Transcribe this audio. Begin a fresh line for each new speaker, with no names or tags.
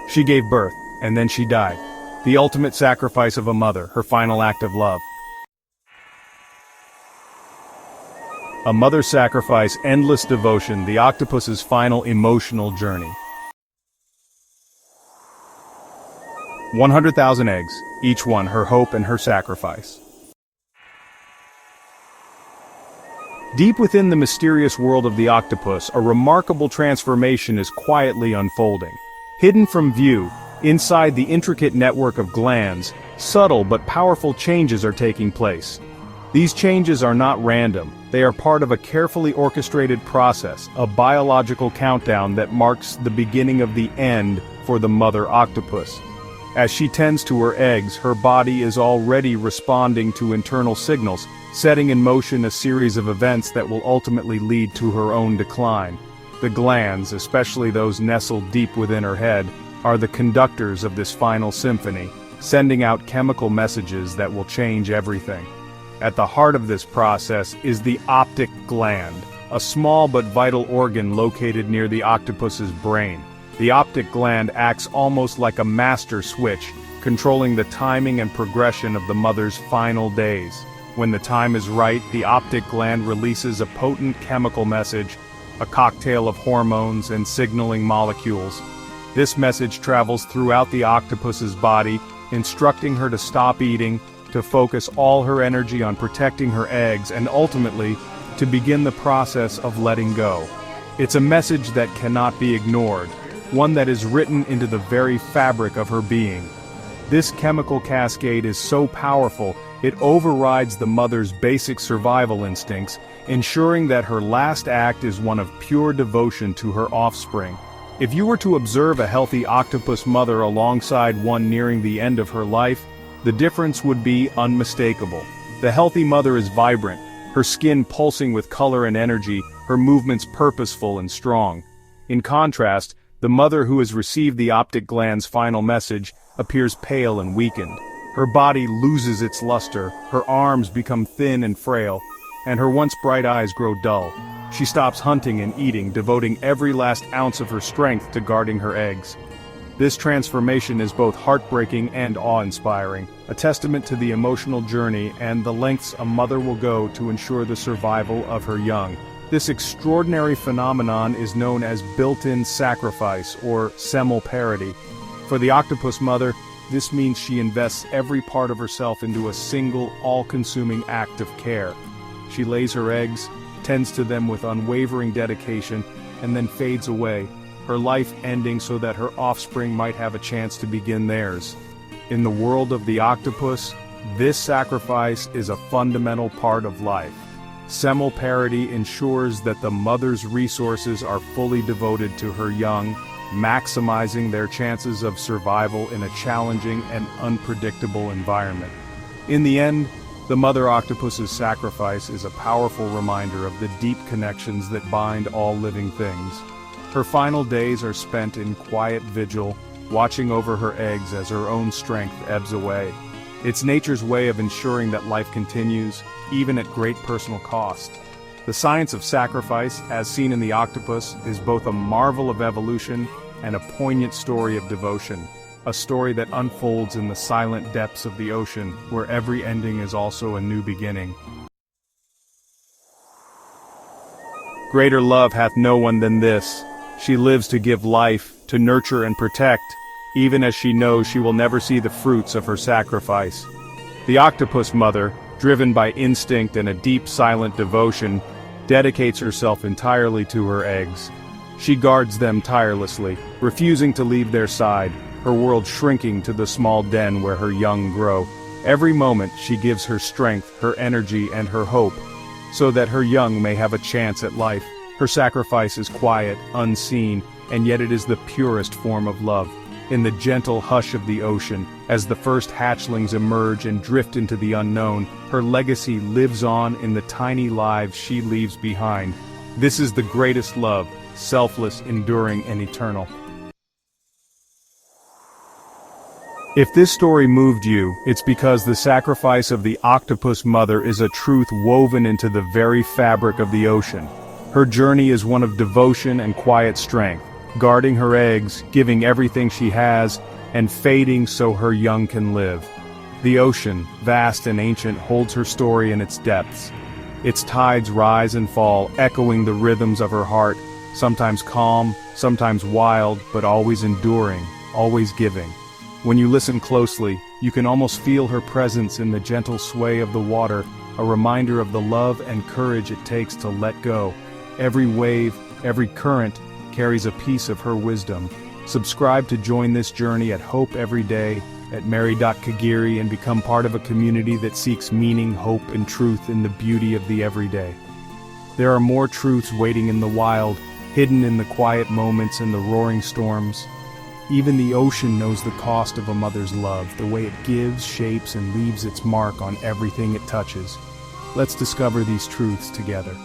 She gave birth, and then she died. The ultimate sacrifice of a mother, her final act of love. A mother's sacrifice, endless devotion, the octopus's final emotional journey. 100,000 eggs, each one her hope and her sacrifice. Deep within the mysterious world of the octopus, a remarkable transformation is quietly unfolding. Hidden from view, inside the intricate network of glands, subtle but powerful changes are taking place. These changes are not random, they are part of a carefully orchestrated process, a biological countdown that marks the beginning of the end for the mother octopus. As she tends to her eggs, her body is already responding to internal signals, setting in motion a series of events that will ultimately lead to her own decline. The glands, especially those nestled deep within her head, are the conductors of this final symphony, sending out chemical messages that will change everything. At the heart of this process is the optic gland, a small but vital organ located near the octopus's brain. The optic gland acts almost like a master switch, controlling the timing and progression of the mother's final days. When the time is right, the optic gland releases a potent chemical message, a cocktail of hormones and signaling molecules. This message travels throughout the octopus's body, instructing her to stop eating, to focus all her energy on protecting her eggs, and ultimately, to begin the process of letting go. It's a message that cannot be ignored, one that is written into the very fabric of her being. This chemical cascade is so powerful, it overrides the mother's basic survival instincts, ensuring that her last act is one of pure devotion to her offspring. If you were to observe a healthy octopus mother alongside one nearing the end of her life, the difference would be unmistakable. The healthy mother is vibrant, her skin pulsing with color and energy, her movements purposeful and strong. In contrast, the mother who has received the optic gland's final message appears pale and weakened. Her body loses its luster, her arms become thin and frail, and her once bright eyes grow dull. She stops hunting and eating, devoting every last ounce of her strength to guarding her eggs. This transformation is both heartbreaking and awe-inspiring, a testament to the emotional journey and the lengths a mother will go to ensure the survival of her young. This extraordinary phenomenon is known as built-in sacrifice, or semelparity. For the octopus mother, this means she invests every part of herself into a single, all-consuming act of care. She lays her eggs, tends to them with unwavering dedication, and then fades away, her life ending so that her offspring might have a chance to begin theirs. In the world of the octopus, this sacrifice is a fundamental part of life. Semelparity ensures that the mother's resources are fully devoted to her young, maximizing their chances of survival in a challenging and unpredictable environment. In the end, the mother octopus's sacrifice is a powerful reminder of the deep connections that bind all living things. Her final days are spent in quiet vigil, watching over her eggs as her own strength ebbs away. It's nature's way of ensuring that life continues, even at great personal cost. The science of sacrifice, as seen in the octopus, is both a marvel of evolution and a poignant story of devotion, a story that unfolds in the silent depths of the ocean, where every ending is also a new beginning. Greater love hath no one than this. She lives to give life, to nurture and protect, even as she knows she will never see the fruits of her sacrifice. The octopus mother, driven by instinct and a deep silent devotion, dedicates herself entirely to her eggs. She guards them tirelessly, refusing to leave their side, her world shrinking to the small den where her young grow. Every moment she gives her strength, her energy, and her hope, so that her young may have a chance at life. Her sacrifice is quiet, unseen, and yet it is the purest form of love. In the gentle hush of the ocean, as the first hatchlings emerge and drift into the unknown, her legacy lives on in the tiny lives she leaves behind. This is the greatest love, selfless, enduring, and eternal. If this story moved you, it's because the sacrifice of the octopus mother is a truth woven into the very fabric of the ocean. Her journey is one of devotion and quiet strength, guarding her eggs, giving everything she has, and fading so her young can live. The ocean, vast and ancient, holds her story in its depths. Its tides rise and fall, echoing the rhythms of her heart, sometimes calm, sometimes wild, but always enduring, always giving. When you listen closely, you can almost feel her presence in the gentle sway of the water, a reminder of the love and courage it takes to let go. Every wave, every current, carries a piece of her wisdom. Subscribe to join this journey at Hope Every Day at Mary.Kagiri and become part of a community that seeks meaning, hope, and truth in the beauty of the everyday. There are more truths waiting in the wild, hidden in the quiet moments and the roaring storms. Even the ocean knows the cost of a mother's love, the way it gives, shapes, and leaves its mark on everything it touches. Let's discover these truths together.